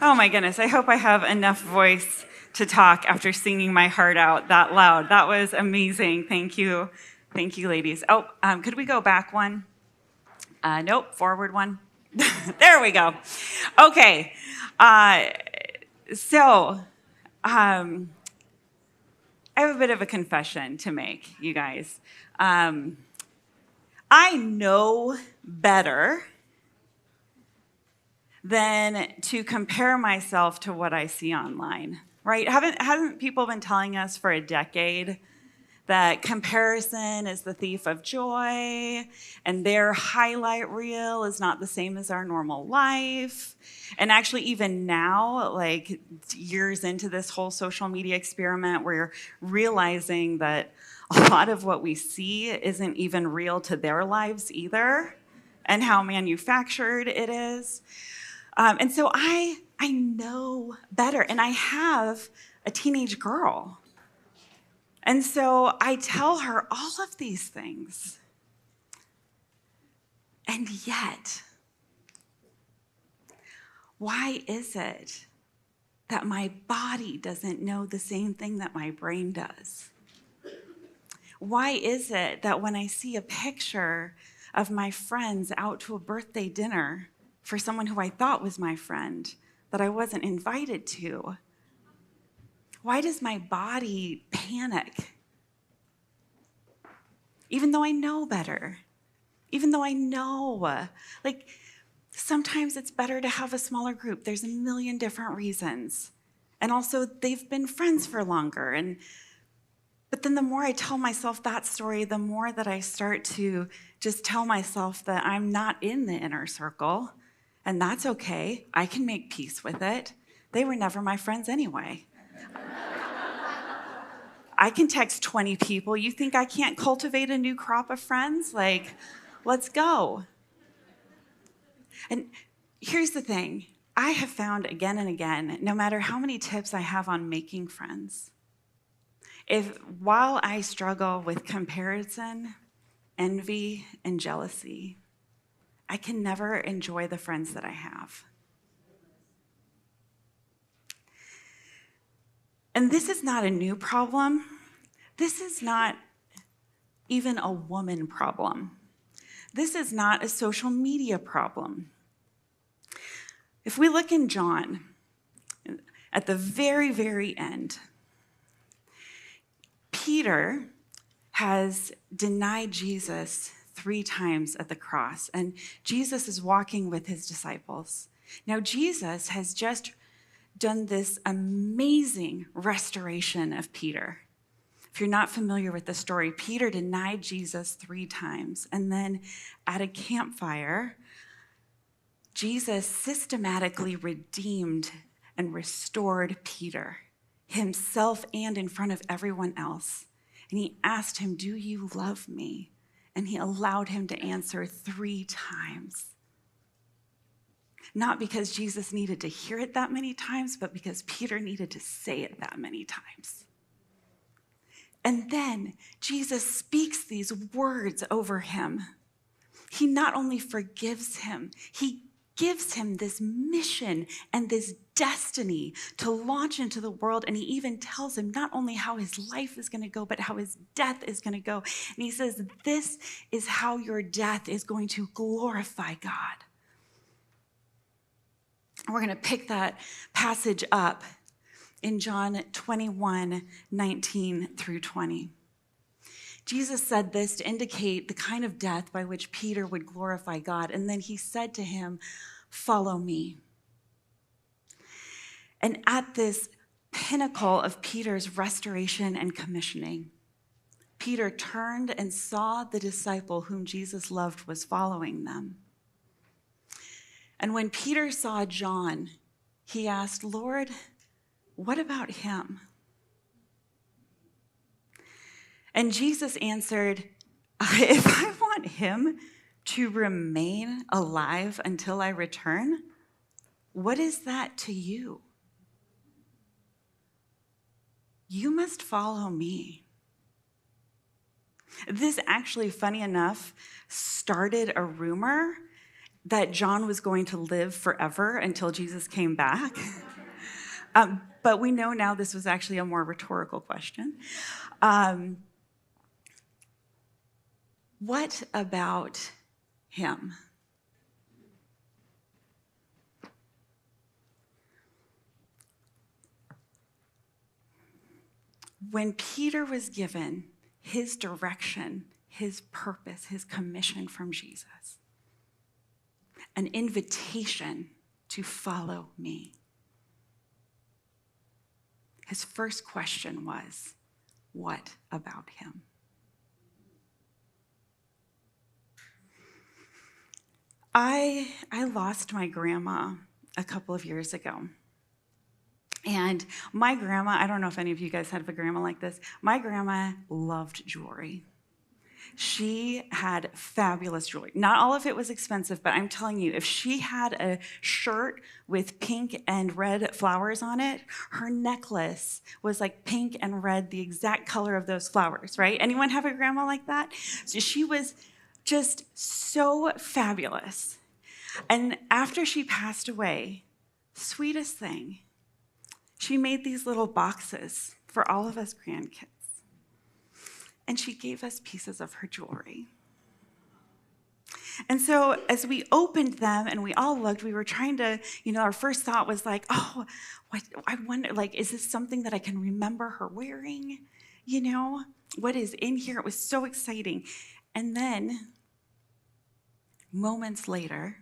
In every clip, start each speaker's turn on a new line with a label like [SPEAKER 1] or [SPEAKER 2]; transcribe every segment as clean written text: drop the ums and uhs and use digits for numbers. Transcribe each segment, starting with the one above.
[SPEAKER 1] Oh my goodness, I hope I have enough voice to talk after singing my heart out that loud. That was amazing. Thank you. Thank you, ladies. Oh, could we go back one? Nope, forward one. There we go. Okay. So, I have a bit of a confession to make, you guys. I know better than to compare myself to what I see online, right? Haven't people been telling us for a decade that comparison is the thief of joy, and their highlight reel is not the same as our normal life? And actually, even now, like years into this whole social media experiment, we're realizing that a lot of what we see isn't even real to their lives either, and how manufactured it is. And so I know better, and I have a teenage girl. And so I tell her all of these things. And yet, why is it that my body doesn't know the same thing that my brain does? Why is it that when I see a picture of my friends out to a birthday dinner for someone who I thought was my friend that I wasn't invited to, why does my body panic? Even though I know better, even though I know, like sometimes it's better to have a smaller group. There's a million different reasons. And also they've been friends for longer. But then the more I tell myself that story, the more that I start to just tell myself that I'm not in the inner circle, and that's okay. I can make peace with it. They were never my friends anyway. I can text 20 people. You think I can't cultivate a new crop of friends? Like, let's go. And here's the thing. I have found again and again, no matter how many tips I have on making friends, while I struggle with comparison, envy, and jealousy, I can never enjoy the friends that I have. And this is not a new problem. This is not even a woman problem. This is not a social media problem. If we look in John, at the very, very end, Peter has denied Jesus 3 times at the cross, and Jesus is walking with his disciples. Now, Jesus has just done this amazing restoration of Peter. If you're not familiar with the story, Peter denied Jesus 3 times, and then at a campfire, Jesus systematically redeemed and restored Peter, himself and in front of everyone else. And he asked him, "Do you love me?" And he allowed him to answer 3 times. Not because Jesus needed to hear it that many times, but because Peter needed to say it that many times. And then Jesus speaks these words over him. He not only forgives him, he gives him this mission and this destiny to launch into the world. And he even tells him not only how his life is going to go, but how his death is going to go. And he says, this is how your death is going to glorify God. We're going to pick that passage up in John 21, 19 through 20. Jesus said this to indicate the kind of death by which Peter would glorify God. And then he said to him, "Follow me." And at this pinnacle of Peter's restoration and commissioning, Peter turned and saw the disciple whom Jesus loved was following them. And when Peter saw John, he asked, "Lord, what about him?" And Jesus answered, "If I want him to remain alive until I return, what is that to you? You must follow me." This actually, funny enough, started a rumor that John was going to live forever until Jesus came back. But we know now this was actually a more rhetorical question. What about him? When Peter was given his direction, his purpose, his commission from Jesus, an invitation to follow me, his first question was, what about him? I lost my grandma a couple of years ago. And my grandma, I don't know if any of you guys have a grandma like this, my grandma loved jewelry. She had fabulous jewelry. Not all of it was expensive, but I'm telling you, if she had a shirt with pink and red flowers on it, her necklace was like pink and red, the exact color of those flowers, right? Anyone have a grandma like that? So she was just so fabulous. And after she passed away, sweetest thing, she made these little boxes for all of us grandkids. And she gave us pieces of her jewelry. And so as we opened them and we all looked, we were trying to, our first thought was like, oh, I wonder, like, is this something that I can remember her wearing? What is in here? It was so exciting. And then, moments later,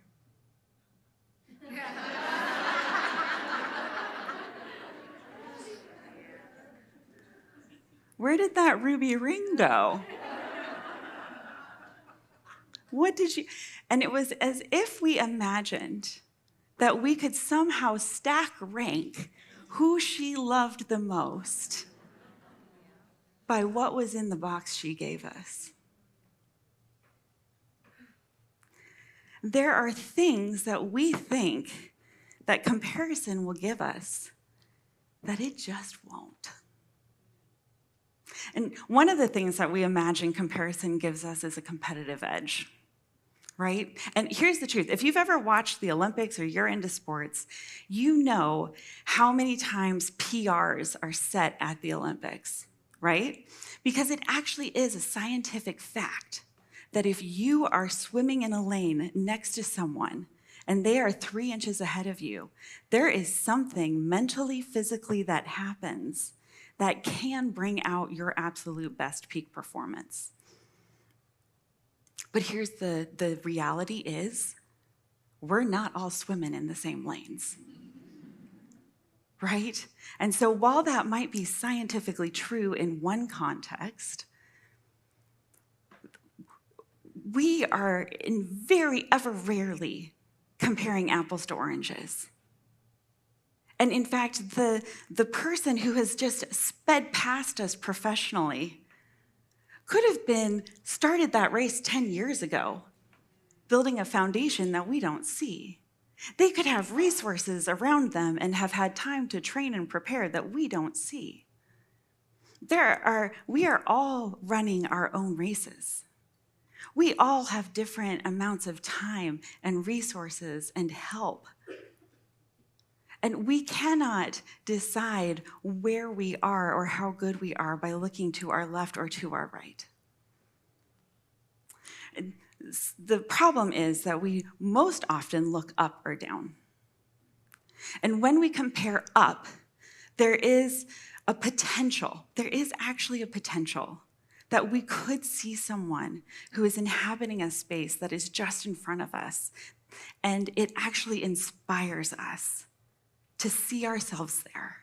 [SPEAKER 1] where did that ruby ring go? What did you? And it was as if we imagined that we could somehow stack rank who she loved the most by what was in the box she gave us. There are things that we think that comparison will give us that it just won't. And one of the things that we imagine comparison gives us is a competitive edge, right? And here's the truth. If you've ever watched the Olympics or you're into sports, you know how many times PRs are set at the Olympics, right? Because it actually is a scientific fact that if you are swimming in a lane next to someone and they are 3 inches ahead of you, there is something mentally, physically that happens that can bring out your absolute best peak performance. But here's the reality is, we're not all swimming in the same lanes, right? And so while that might be scientifically true in one context, we are ever rarely comparing apples to oranges. And in fact, the person who has just sped past us professionally could have started that race 10 years ago, building a foundation that we don't see. They could have resources around them and have had time to train and prepare that we don't see. We are all running our own races. We all have different amounts of time and resources and help. And we cannot decide where we are or how good we are by looking to our left or to our right. The problem is that we most often look up or down. And when we compare up, there is actually a potential that we could see someone who is inhabiting a space that is just in front of us, and it actually inspires us to see ourselves there.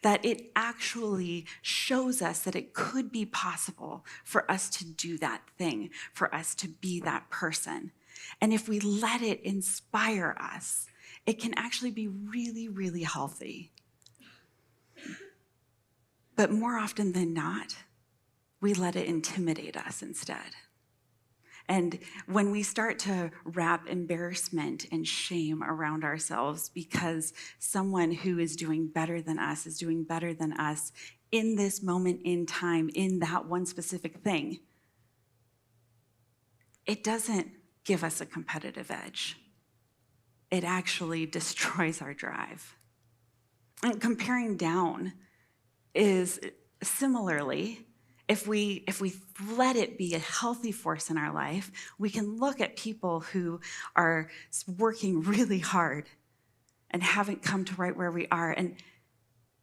[SPEAKER 1] That it actually shows us that it could be possible for us to do that thing, for us to be that person. And if we let it inspire us, it can actually be really, really healthy. But more often than not, we let it intimidate us instead. And when we start to wrap embarrassment and shame around ourselves because someone who is doing better than us is doing better than us in this moment in time, in that one specific thing, it doesn't give us a competitive edge. It actually destroys our drive. And comparing down is similarly, if we let it be a healthy force in our life, we can look at people who are working really hard and haven't come to right where we are, and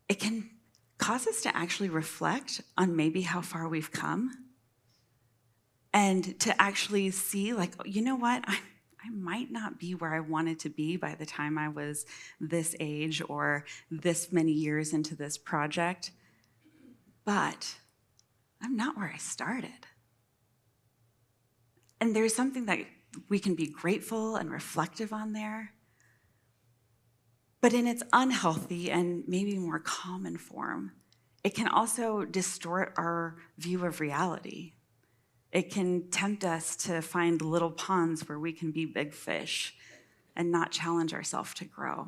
[SPEAKER 1] it can cause us to actually reflect on maybe how far we've come and to actually see, like, you know what, I might not be where I wanted to be by the time I was this age or this many years into this project, but I'm not where I started. And there's something that we can be grateful and reflective on there. But in its unhealthy and maybe more common form, it can also distort our view of reality. It can tempt us to find little ponds where we can be big fish and not challenge ourselves to grow.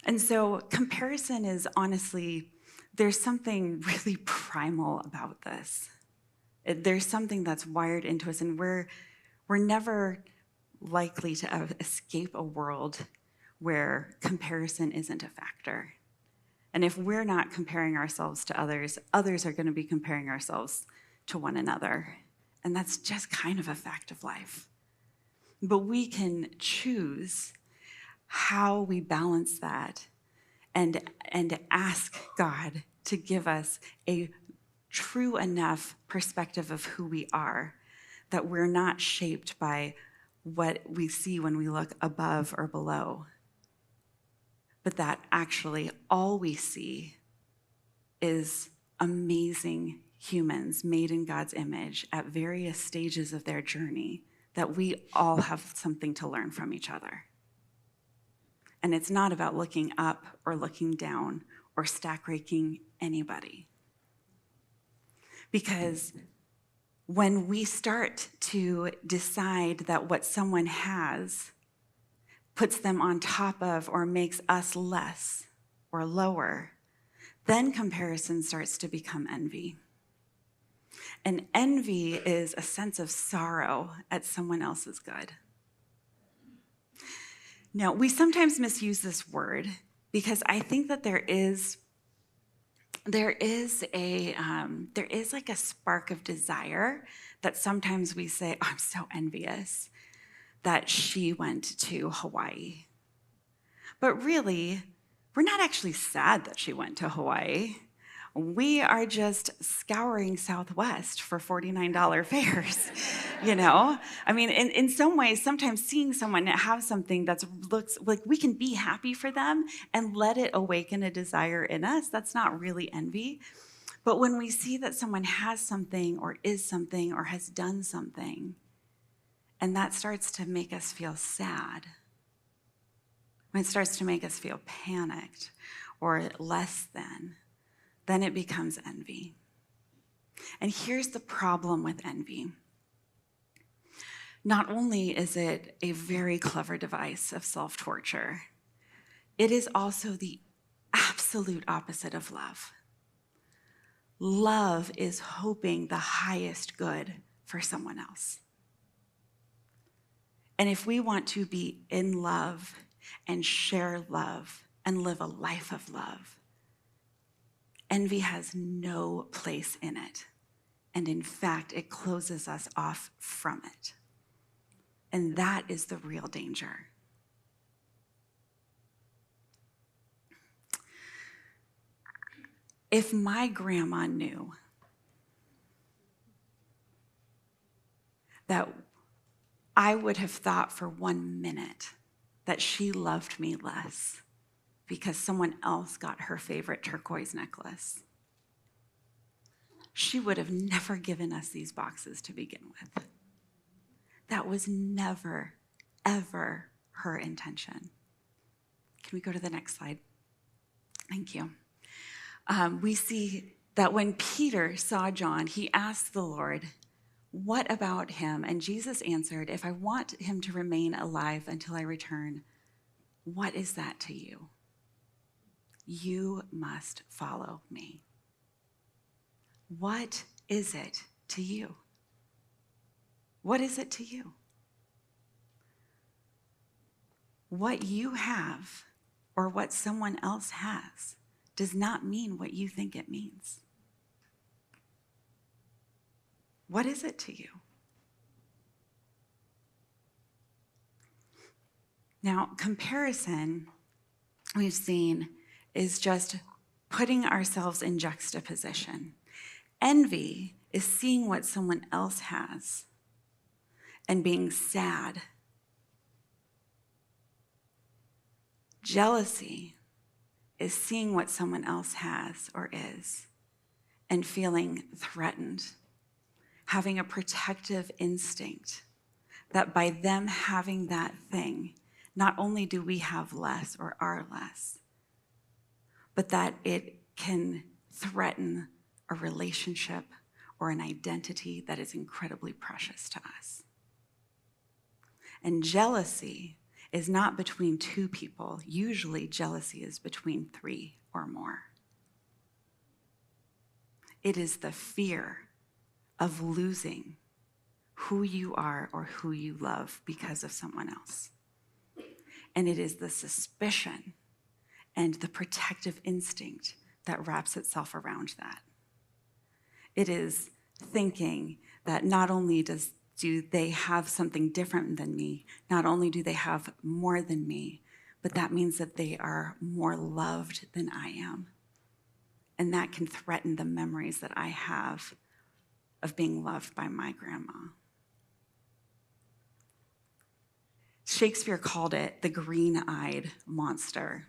[SPEAKER 1] And so comparison is honestly, there's something really primal about this. There's something that's wired into us, and we're never likely to escape a world where comparison isn't a factor. And if we're not comparing ourselves to others, others are going to be comparing ourselves to one another. And that's just kind of a fact of life. But we can choose how we balance that and ask God to give us a true enough perspective of who we are, that we're not shaped by what we see when we look above or below, but that actually all we see is amazing humans made in God's image at various stages of their journey, that we all have something to learn from each other. And it's not about looking up or looking down or stack ranking anybody. Because when we start to decide that what someone has puts them on top of or makes us less or lower, then comparison starts to become envy. And envy is a sense of sorrow at someone else's good. Now, we sometimes misuse this word because I think that there is like a spark of desire that sometimes we say, oh, I'm so envious that she went to Hawaii. But really, we're not actually sad that she went to Hawaii. We are just scouring Southwest for $49 fares, you know? I mean, in some ways, sometimes seeing someone have something that looks like we can be happy for them and let it awaken a desire in us, that's not really envy. But when we see that someone has something or is something or has done something, and that starts to make us feel sad, when it starts to make us feel panicked or less than, then it becomes envy. And here's the problem with envy. Not only is it a very clever device of self-torture, it is also the absolute opposite of love. Love is hoping the highest good for someone else. And if we want to be in love and share love and live a life of love, envy has no place in it. And in fact, it closes us off from it. And that is the real danger. If my grandma knew that I would have thought for 1 minute that she loved me less because someone else got her favorite turquoise necklace, she would have never given us these boxes to begin with. That was never, ever her intention. Can we go to the next slide? Thank you. We see that when Peter saw John, he asked the Lord, "What about him?" And Jesus answered, "If I want him to remain alive until I return, what is that to you? You must follow me." What is it to you? What is it to you? What you have or what someone else has does not mean what you think it means. What is it to you? Now, comparison, we've seen, is just putting ourselves in juxtaposition. Envy is seeing what someone else has and being sad. Jealousy is seeing what someone else has or is and feeling threatened, having a protective instinct that by them having that thing, not only do we have less or are less, but that it can threaten a relationship or an identity that is incredibly precious to us. And jealousy is not between two people. Usually jealousy is between three or more. It is the fear of losing who you are or who you love because of someone else. And it is the suspicion and the protective instinct that wraps itself around that. It is thinking that not only do they have something different than me, not only do they have more than me, but that means that they are more loved than I am. And that can threaten the memories that I have of being loved by my grandma. Shakespeare called it the green-eyed monster.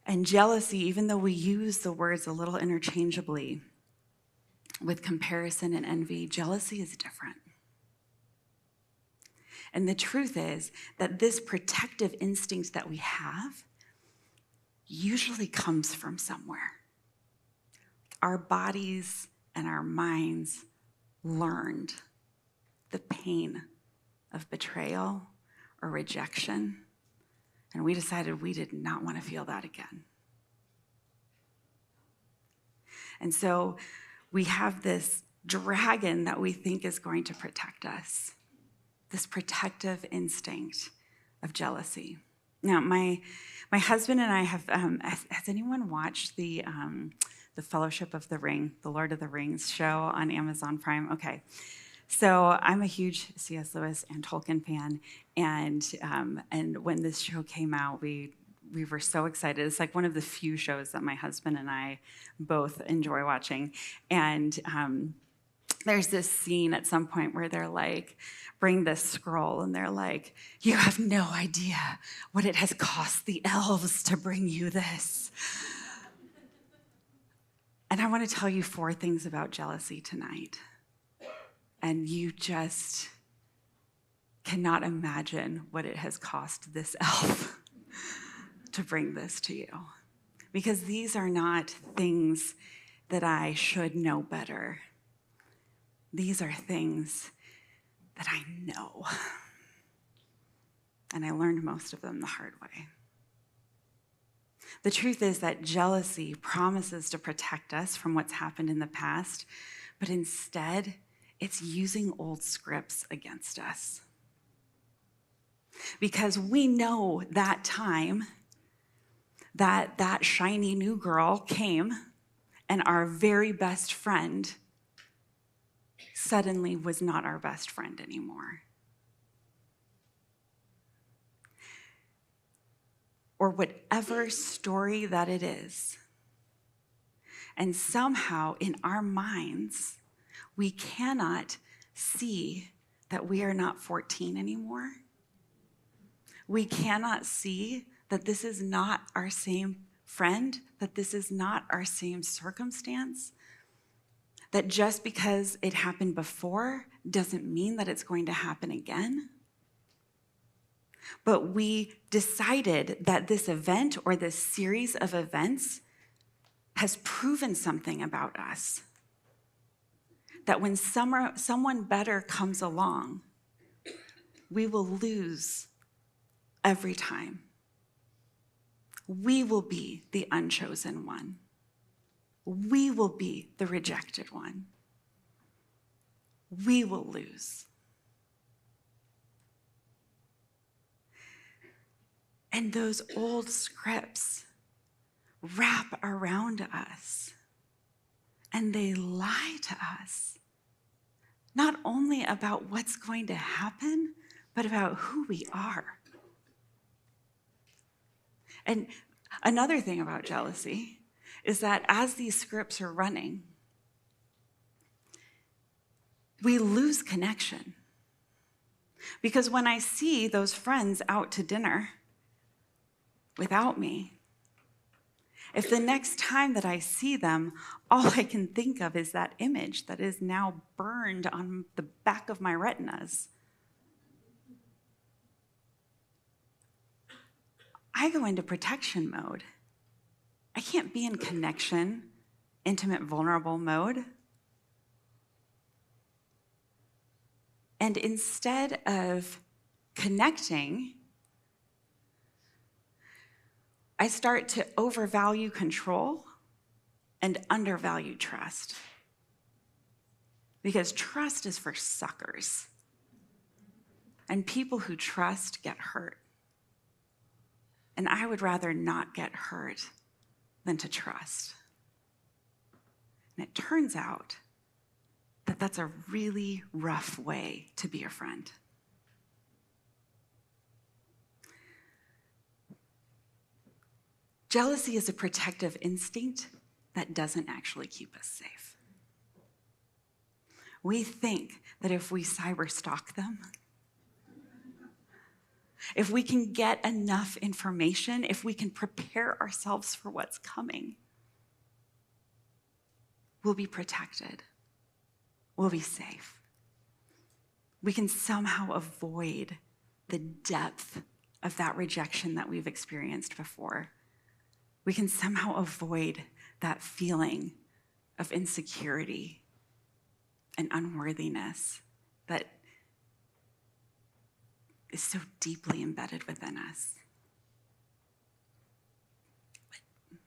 [SPEAKER 1] And jealousy, even though we use the words a little interchangeably with comparison and envy, jealousy is different. And the truth is that this protective instinct that we have usually comes from somewhere. Our bodies and our minds learned the pain of betrayal or rejection, and we decided we did not want to feel that again. And so we have this dragon that we think is going to protect us, this protective instinct of jealousy. Now, my husband and I have, has anyone watched the Fellowship of the Ring, the Lord of the Rings show on Amazon Prime? Okay. So I'm a huge C.S. Lewis and Tolkien fan, and when this show came out, we were so excited. It's like one of the few shows that my husband and I both enjoy watching. And there's this scene at some point where they're like, bring this scroll, and they're like, you have no idea what it has cost the elves to bring you this. And I want to tell you 4 things about jealousy tonight. And you just cannot imagine what it has cost this elf to bring this to you. Because these are not things that I should know better. These are things that I know. And I learned most of them the hard way. The truth is that jealousy promises to protect us from what's happened in the past, but instead, it's using old scripts against us. Because we know that time that shiny new girl came and our very best friend suddenly was not our best friend anymore. Or whatever story that it is. And somehow in our minds, we cannot see that we are not 14 anymore. We cannot see that this is not our same friend, that this is not our same circumstance, that just because it happened before doesn't mean that it's going to happen again. But we decided that this event or this series of events has proven something about us. That when someone better comes along, we will lose every time. We will be the unchosen one. we will be the rejected one. We will lose. And those old scripts wrap around us and they lie to us, not only about what's going to happen, but about who we are. And another thing about jealousy is that as these scripts are running, we lose connection. Because when I see those friends out to dinner without me, if the next time that I see them, all I can think of is that image that is now burned on the back of my retinas, I go into protection mode. I can't be in connection, intimate, vulnerable mode. And instead of connecting, I start to overvalue control and undervalue trust. Because trust is for suckers. And people who trust get hurt. And I would rather not get hurt than to trust. And it turns out that that's a really rough way to be a friend. Jealousy is a protective instinct that doesn't actually keep us safe. We think that if we cyber stalk them, if we can get enough information, if we can prepare ourselves for what's coming, we'll be protected. We'll be safe. We can somehow avoid the depth of that rejection that we've experienced before. We can somehow avoid that feeling of insecurity and unworthiness that is so deeply embedded within us. But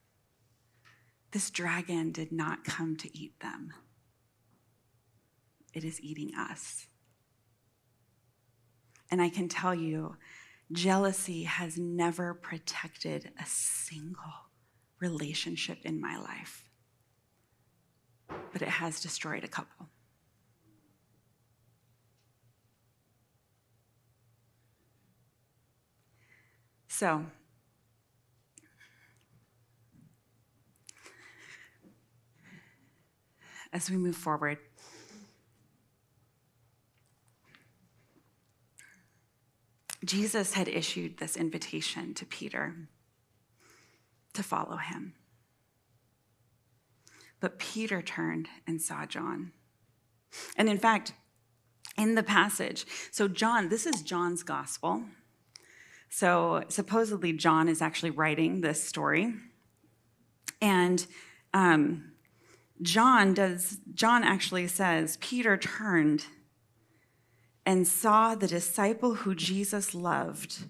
[SPEAKER 1] this dragon did not come to eat them. It is eating us. And I can tell you, jealousy has never protected a single relationship in my life, but it has destroyed a couple. So, as we move forward, Jesus had issued this invitation to Peter to follow him. But Peter turned and saw John. And in fact, in the passage, so John, this is John's gospel. So supposedly John is actually writing this story. And John actually says, Peter turned and saw the disciple who Jesus loved,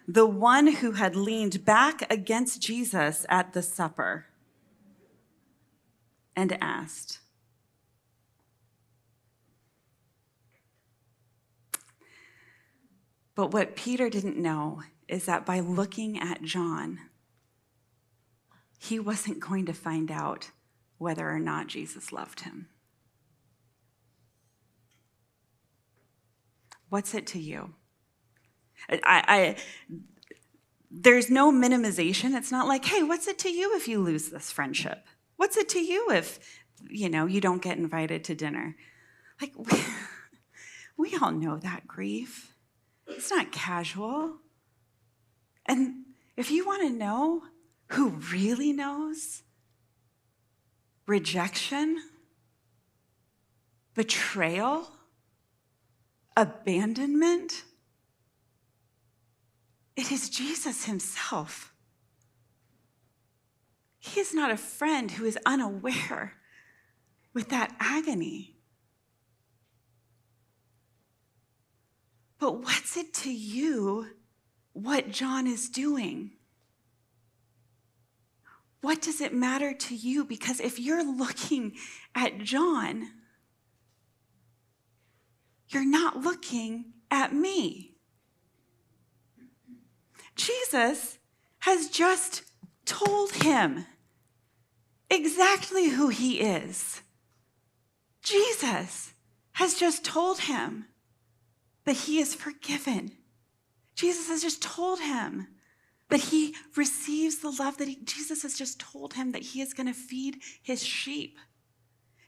[SPEAKER 1] the one who had leaned back against Jesus at the supper, and asked, but what Peter didn't know is that by looking at John, he wasn't going to find out whether or not Jesus loved him. What's it to you? There's no minimization. It's not like, hey, what's it to you if you lose this friendship? What's it to you if, you don't get invited to dinner? Like, we all know that grief. It's not casual. And if you want to know who really knows rejection, betrayal, abandonment, it is Jesus himself. He is not a friend who is unaware with that agony. But what's it to you what John is doing? What does it matter to you? Because if you're looking at John, you're not looking at me. Jesus has just told him exactly who he is. Jesus has just told him that he is forgiven. Jesus has just told him that he receives the love Jesus has just told him that he is going to feed his sheep.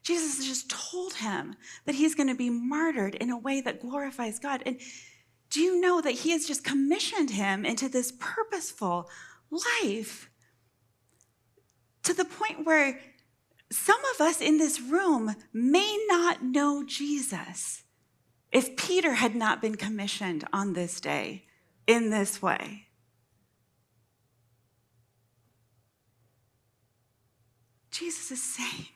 [SPEAKER 1] Jesus has just told him that he's going to be martyred in a way that glorifies God. And do you know that he has just commissioned him into this purposeful life to the point where some of us in this room may not know Jesus if Peter had not been commissioned on this day in this way. Jesus is saying,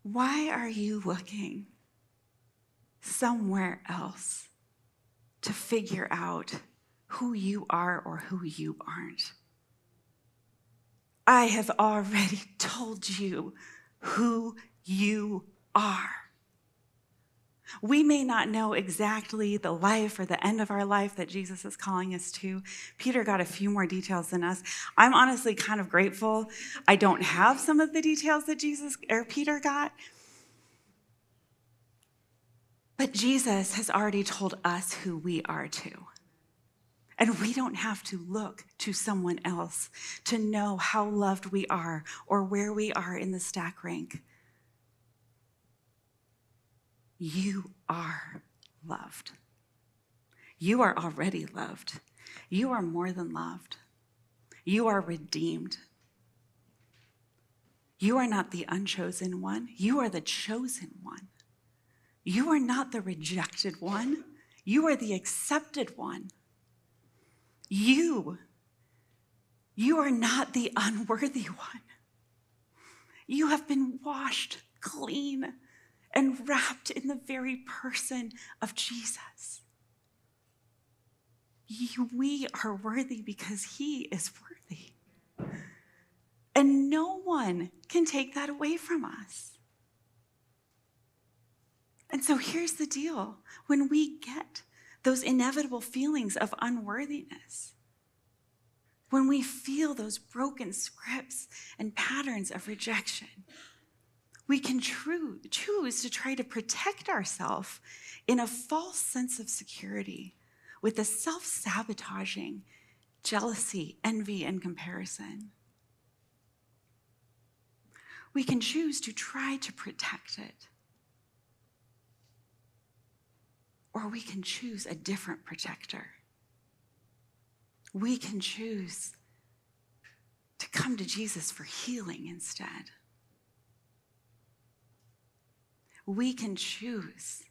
[SPEAKER 1] why are you looking somewhere else to figure out who you are or who you aren't? I have already told you who you are. We may not know exactly the life or the end of our life that Jesus is calling us to. Peter got a few more details than us. I'm honestly kind of grateful I don't have some of the details that Peter got. But Jesus has already told us who we are too. And we don't have to look to someone else to know how loved we are or where we are in the stack rank. You are loved. You are already loved. You are more than loved. You are redeemed. You are not the unchosen one. You are the chosen one. You are not the rejected one. You are the accepted one. You are not the unworthy one. You have been washed clean and wrapped in the very person of Jesus. We are worthy because he is worthy. And no one can take that away from us. And so here's the deal. When we get those inevitable feelings of unworthiness, when we feel those broken scripts and patterns of rejection, we can choose to try to protect ourselves in a false sense of security with a self-sabotaging jealousy, envy, and comparison. We can choose to try to protect it. Or we can choose a different protector. We can choose to come to Jesus for healing instead. We can choose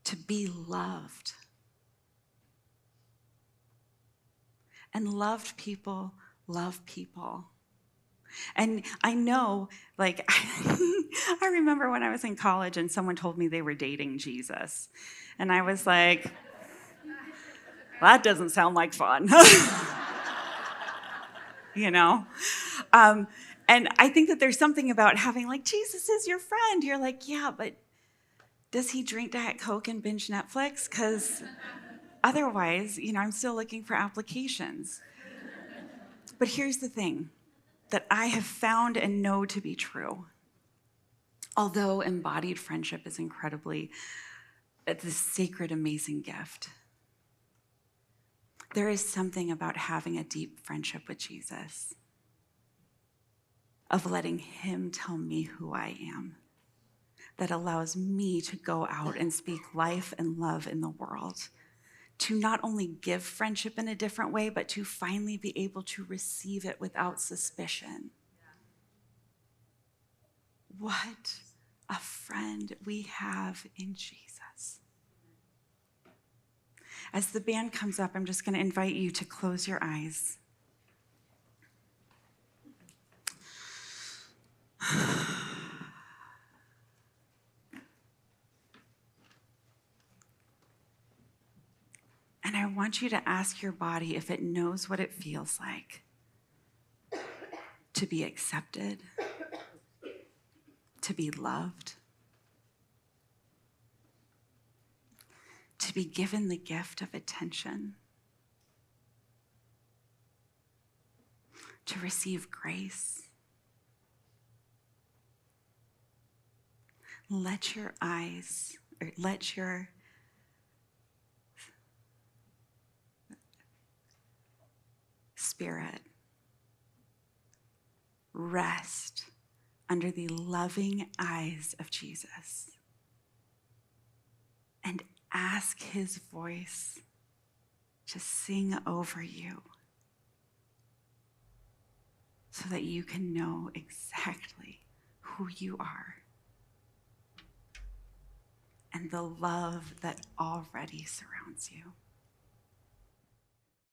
[SPEAKER 1] to be loved. And loved people love people. And I know, I remember when I was in college and someone told me they were dating Jesus. And I was like, that doesn't sound like fun. You know? And I think that there's something about having, Jesus is your friend. You're like, yeah, but does he drink Diet Coke and binge Netflix? Because otherwise, I'm still looking for applications. But here's the thing that I have found and know to be true. Although embodied friendship is it's a sacred, amazing gift, there is something about having a deep friendship with Jesus, of letting him tell me who I am, that allows me to go out and speak life and love in the world, to not only give friendship in a different way, but to finally be able to receive it without suspicion. What a friend we have in Jesus. As the band comes up, I'm just going to invite you to close your eyes. And I want want you to ask your body if it knows what it feels like to be accepted, to be loved, to be given the gift of attention, to receive grace. Let your eyes, or let your spirit rest under the loving eyes of Jesus and ask his voice to sing over you so that you can know exactly who you are and the love that already surrounds you.